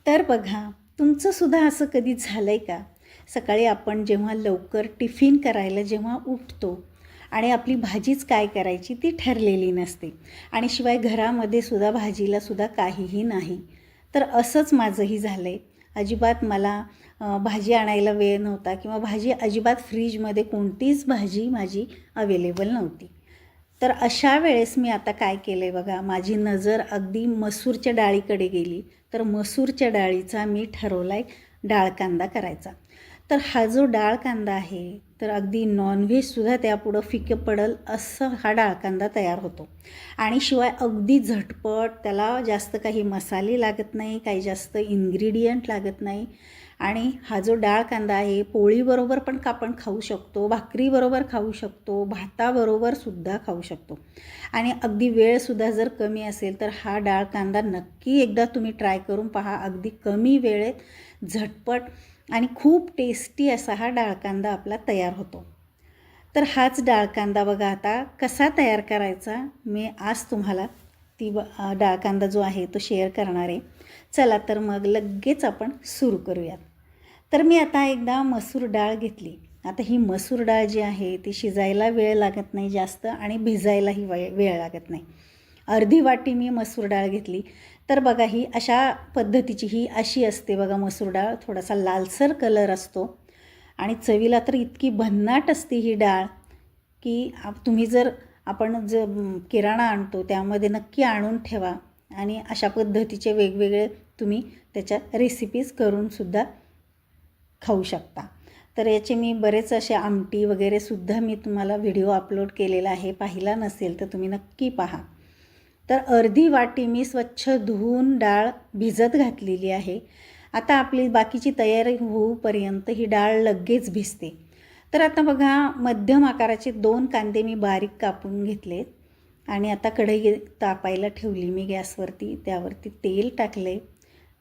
तर बघा, तुमचंसुद्धा असं कधी झालं आहे का? सकाळी आपण जेव्हा लवकर टिफिन करायला जेव्हा उठतो आणि आपली भाजीच काय करायची ती ठरलेली नसते आणि शिवाय घरामध्ये सुद्धा भाजीला सुद्धा काहीही नाही. तर असंच माझंही झालं आहे. अजिबात मला भाजी आणायला वेळ नव्हता किंवा भाजी अजिबात फ्रीजमध्ये कोणतीच भाजी माझी अवेलेबल नव्हती. तर अशा वेळेस मी आता काय केलं आहे बघा, माझी नजर अगदी मसूरच्या डाळीकडे गेली. तर मसूरच्या डाळीचा मी ठरवला आहे डाळ कांदा करायचा. तर हा जो डाळ कांदा आहे तर अगदी नॉनव्हेजसुद्धा त्यापुढं फिकं पडेल असं हा डाळ कांदा तयार होतो. आणि शिवाय अगदी झटपट, त्याला जास्त काही मसाले लागत नाही, काही जास्त इन्ग्रेडियंट लागत नाही. आणि हा जो डाळ कांदा आहे पोळीबरोबर पण आपण खाऊ शकतो, भाकरीबरोबर खाऊ शकतो, भाताबरोबरसुद्धा खाऊ शकतो. आणि अगदी वेळसुद्धा जर कमी असेल तर हा डाळ कांदा नक्की एकदा तुम्ही ट्राय करून पहा. अगदी कमी वेळेत झटपट आणि खूप टेस्टी असा हा डाळ कांदा आपला तयार होतो. तर हाच डाळ कांदा बघा आता कसा तयार करायचा मी आज तुम्हाला डाळ कांदा जो आहे तो शेअर करणार आहे. चला तर मग लगेच आपण सुरू करूयात. तर मी आता एकदा मसूर डाळ घेतली. आता ही मसूर डाळ जी आहे ती शिजायला वेळ लागत नाही जास्त आणि भिजायलाही वेळ लागत नाही. अर्धी वाटी मी मसूर डाळ घेतली. तर बघा ही अशा पद्धतीची ही अशी असते बघा मसूर डाळ. थोडासा लालसर कलर असतो आणि चवीला तर इतकी भन्नाट असते ही डाळ की तुम्ही जर आपण किराणा आणतो त्यामध्ये नक्की आणून ठेवा आणि अशा पद्धतीचे वेगवेगळे तुम्ही त्याच्या रेसिपीज करूनसुद्धा खाऊ शकता. तर याचे मी बरेच असे आमटी वगैरेसुद्धा मी तुम्हाला व्हिडिओ अपलोड केलेला आहे. पाहिला नसेल तर तुम्ही नक्की पहा. तर अर्धी वाटी मी स्वच्छ धुवून डाळ भिजत घातलेली आहे. आता आपली बाकीची तयारी होऊपर्यंत ही डाळ लगेच भिजते. तर आता बघा मध्यम आकाराचे 2 कांदे मी बारीक कापून घेतलेत आणि आता कढई तापायला ठेवली मी गॅसवरती. त्यावरती तेल टाकले,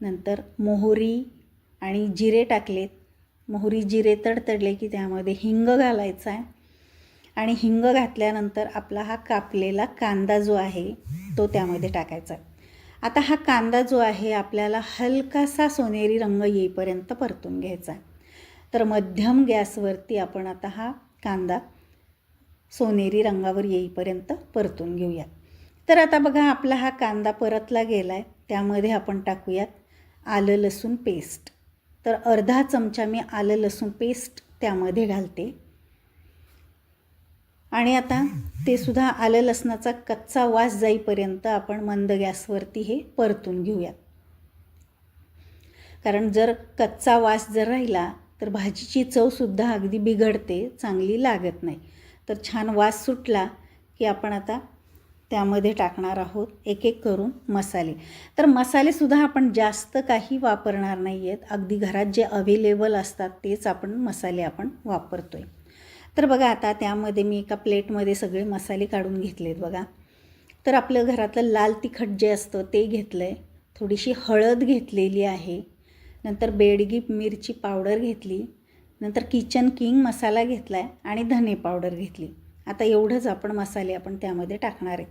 नंतर मोहरी आणि जिरे टाकलेत. मोहरी जिरे तडतडले की त्यामध्ये हिंग घालायचा आहे आणि हिंग घातल्यानंतर आपला हा कापलेला कांदा जो आहे तो त्यामध्ये टाकायचा आहे. आता हा कांदा जो आहे आपल्याला हलकासा सोनेरी रंग येईपर्यंत परतून घ्यायचा आहे. तर मध्यम गॅसवरती आपण आता हा कांदा सोनेरी रंगावर येईपर्यंत परतून घेऊयात. तर आता बघा आपला हा कांदा परतला गेला आहे. त्यामध्ये आपण टाकूयात आलं लसूण पेस्ट. तर अर्धा चमचा मी आलं लसूण पेस्ट त्यामध्ये घालते आणि आता ते सुद्धा आलं लसणाचा कच्चा वास जाईपर्यंत आपण मंद गॅसवरती हे परतून घेऊयात. कारण जर कच्चा वास जर राहिला तर भाजीची चवसुद्धा अगदी बिघडते, चांगली लागत नाही. तर छान वास सुटला की आपण आता त्यामध्ये टाकणार आहोत एक एक करून मसाले. तर मसालेसुद्धा आपण जास्त काही वापरणार नाही आहेत. अगदी घरात जे अवेलेबल असतात तेच मसाले आपण वापरतो आहे. तर बघा आता त्यामध्ये मी एका प्लेटमध्ये सगळे मसाले काढून घेतलेत बघा. तर आपलं घरातलं लाल तिखट जे असतं ते घेतलं आहे, थोडीशी हळद घेतलेली आहे, नंतर बेडगी मिरची पावडर घेतली, नंतर किचन किंग मसाला घेतला आहे आणि धने पावडर घेतली. आता एवढंच मसाले आपण त्यामध्ये टाकणार आहे.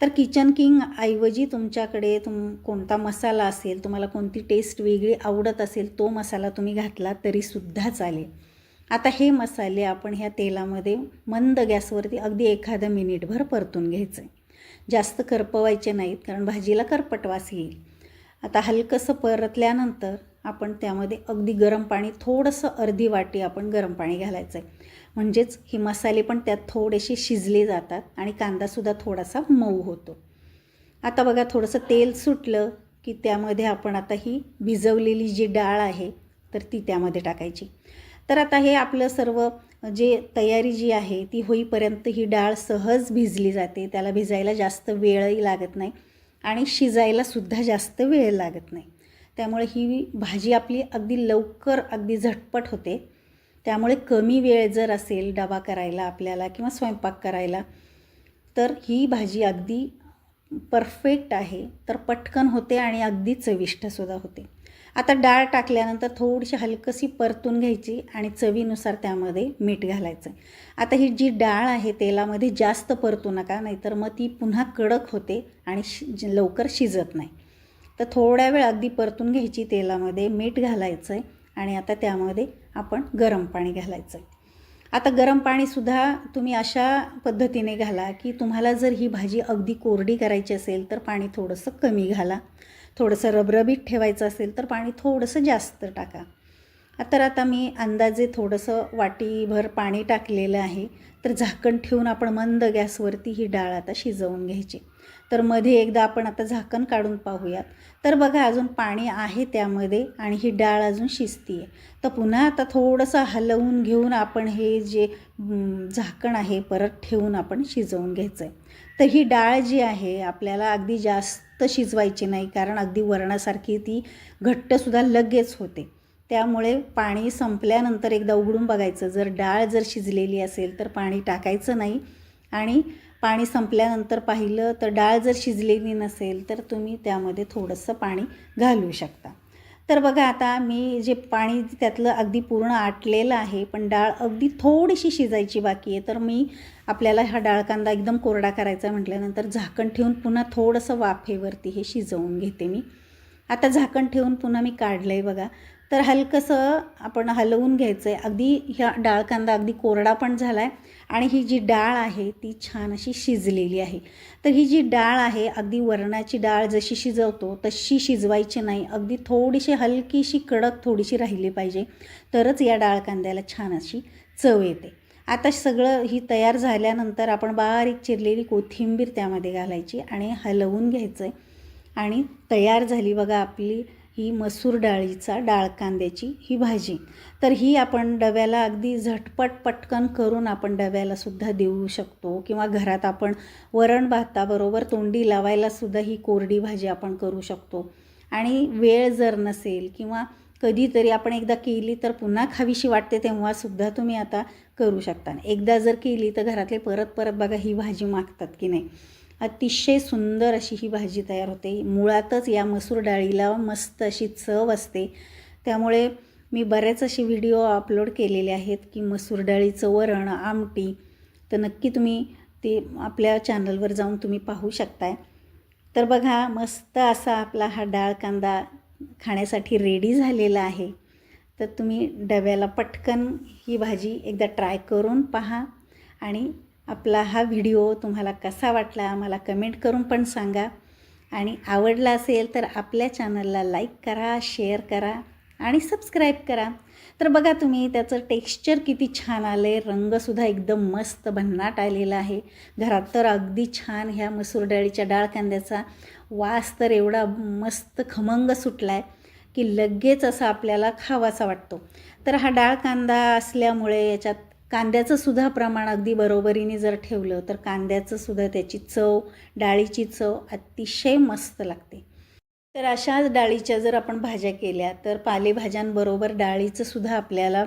तर किचन किंग ऐवजी तुमच्याकडे कोणता मसाला असेल, तुम्हाला कोणती टेस्ट वेगळी आवडत असेल तो मसाला तुम्ही घातला तरीसुद्धा चालेल. आता हे मसाले आपण ह्या तेलामध्ये मंद गॅसवरती अगदी एखादा मिनिटभर परतून घ्यायचं आहे. जास्त करपवायचे नाहीत कारण भाजीला करपटवास येईल. आता हलकंसं परतल्यानंतर आपण त्यामध्ये अगदी गरम पाणी थोडंसं अर्धी वाटी आपण गरम पाणी घालायचं आहे. म्हणजेच हे मसाले पण त्यात थोडेसे शिजले जातात आणि कांदासुद्धा थोडासा मऊ होतो. आता बघा थोडंसं तेल सुटलं की त्यामध्ये आपण आता ही भिजवलेली जी डाळ आहे तर ती त्यामध्ये टाकायची. तर आता हे आपलं सर्व जे तयारी जी आहे ती होईपर्यंत ही डाळ सहज भिजली जाते. त्याला भिजायला जास्त वेळही लागत नाही आणि शिजायलासुद्धा जास्त वेळ लागत नाही. त्यामुळे ही भाजी आपली अगदी लवकर अगदी झटपट होते. त्यामुळे कमी वेळ जर असेल डबा करायला आपल्याला किंवा स्वयंपाक करायला तर ही भाजी अगदी परफेक्ट आहे. तर पटकन होते आणि अगदी चविष्टसुद्धा होते. आता डाळ टाकल्यानंतर थोडीशी हलकशी परतून घ्यायची आणि चवीनुसार त्यामध्ये मीठ घालायचं. आता ही जी डाळ आहे तेलामध्ये जास्त परतू नका, नाहीतर मग ती पुन्हा कडक होते आणि लवकर शिजत नाही. तर थोड्या वेळ अगदी परतून घ्यायची तेलामध्ये, मीठ घालायचं आहे आणि आता त्यामध्ये आपण गरम पाणी घालायचं आहे. आता गरम पाणीसुद्धा तुम्ही अशा पद्धतीने घाला की तुम्हाला जर ही भाजी अगदी कोरडी करायची असेल तर पाणी थोडंसं कमी घाला, थोडंसं रबरबीत ठेवायचं असेल तर पाणी थोडंसं जास्त टाका. तर आता मी अंदाजे थोडंसं वाटीभर पाणी टाकलेलं आहे. तर झाकण ठेवून आपण मंद गॅसवरती ही डाळ आता शिजवून घ्यायची. तर मध्ये एकदा आपण आता झाकण काढून पाहूयात. तर बघा अजून पाणी आहे त्यामध्ये आणि ही डाळ अजून शिजती आहे. तर पुन्हा आता थोडंसं हलवून घेऊन आपण हे जे झाकण आहे परत ठेवून आपण शिजवून घ्यायचं आहे. तर ही डाळ जी आहे आपल्याला अगदी जास्त शिजवायची नाही, कारण अगदी वरणासारखी ती घट्टसुद्धा लगेच होते. त्यामुळे पाणी संपल्यानंतर एकदा उघडून बघायचं. जर डाळ जर शिजलेली असेल तर पाणी टाकायचं नाही आणि पाणी संपल्यानंतर पाहिलं तर डाळ जर शिजलेली नसेल तर तुम्ही त्यामध्ये थोडंसं पाणी घालू शकता. तर बघा आता मी जे पाणी त्यातलं अगदी पूर्ण आटलेलं आहे, पण डाळ अगदी थोडीशी शिजायची बाकी आहे. तर मी आपल्याला हा डाळ कांदा एकदम कोरडा करायचा म्हटल्यानंतर झाकण ठेवून पुन्हा थोडंसं वाफेवरती हे शिजवून घेते मी. आता झाकण ठेवून पुन्हा मी काढलं आहे बघा. तर हलकंसं आपण हलवून घ्यायचं आहे. अगदी ह्या डाळ कांदा अगदी कोरडा पण झाला आहे आणि ही जी डाळ आहे ती छान अशी शिजलेली आहे. तर ही जी डाळ आहे अगदी वरणाची डाळ जशी शिजवतो तशी शिजवायची नाही, अगदी थोडीशी हलकीशी कडक थोडीशी राहिली पाहिजे, तरच या डाळ कांद्याला छान अशी चव येते. आता सगळं ही तयार झाल्यानंतर आपण बारीक चिरलेली कोथिंबीर त्यामध्ये घालायची आणि हलवून घ्यायचं आहे आणि तयार झाली बघा आपली ही मसूर डाळीचा डाळ कांद्याची ही भाजी. तर ही आपण डब्याला अगदी झटपट पटकन करून आपण डब्यालासुद्धा देऊ शकतो किंवा घरात आपण वरण भाताबरोबर तोंडी लावायलासुद्धा ही कोरडी भाजी आपण करू शकतो. आणि वेळ जर नसेल किंवा कधीतरी आपण एकदा केली तर पुन्हा खावीशी वाटते तेव्हासुद्धा तुम्ही आता करू शकता. एकदा जर केली तर घरातले परत परत बघा ही भाजी मागतात की नाही. अतिशय सुंदर अशी ही भाजी तयार होते. मुळातच या मसूर डाळीला मस्त अशी चव असते. त्यामुळे मी बरेच असे व्हिडिओ अपलोड केलेले आहेत की मसूर डाळीचं वरण, आमटी. तर नक्की तुम्ही ते आपल्या चॅनलवर जाऊन तुम्ही पाहू शकताय. तर बघा मस्त असा आपला हा डाळ कांदा खाण्यासाठी रेडी झालेला आहे. तर तुम्ही डब्याला पटकन ही भाजी एकदा ट्राय करून पहा आणि आपला हा व्हिडिओ तुम्हाला कसा वाटला मला कमेंट करून पण सांगा. आणि आवडला असेल तर आपल्या चॅनलला लाईक करा, शेअर करा आणि सबस्क्राईब करा. तर बघा तुम्ही त्याचं टेक्स्चर किती छान आलं आहे, रंगसुद्धा एकदम मस्त भन्नाट आलेला आहे. घरात तर अगदी छान ह्या मसूर डाळीच्या डाळ कांद्याचा वास तर एवढा मस्त खमंग सुटला आहे की लगेच असा आपल्याला खावासा वाटतो. तर हा डाळ कांदा असल्यामुळे याच्यात कांद्याचं सुद्धा प्रमाण अगदी बरोबरीने जर ठेवलं तर कांद्याचं सुद्धा त्याची चव, डाळीची चव अतिशय मस्त लागते. तर अशाच डाळीच्या जर आपण भाज्या केल्या तर पालेभाज्यांबरोबर डाळीचं सुद्धा आपल्याला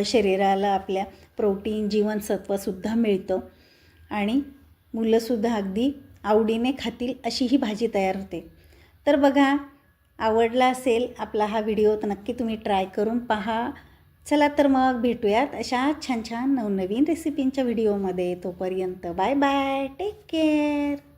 शरीराला आपल्या प्रोटीन, जीवनसत्वसुद्धा मिळतं आणि मुलंसुद्धा अगदी आवडीने खातील अशी ही भाजी तयार होते. तर बघा आवडला असेल आपला हा व्हिडिओ तर नक्की तुम्ही ट्राय करून पहा. चला तर मग भेटूयात अशा छान छान नवनवीन रेसिपींच्या व्हिडिओमध्ये. तोपर्यंत बाय बाय, टेक केअर.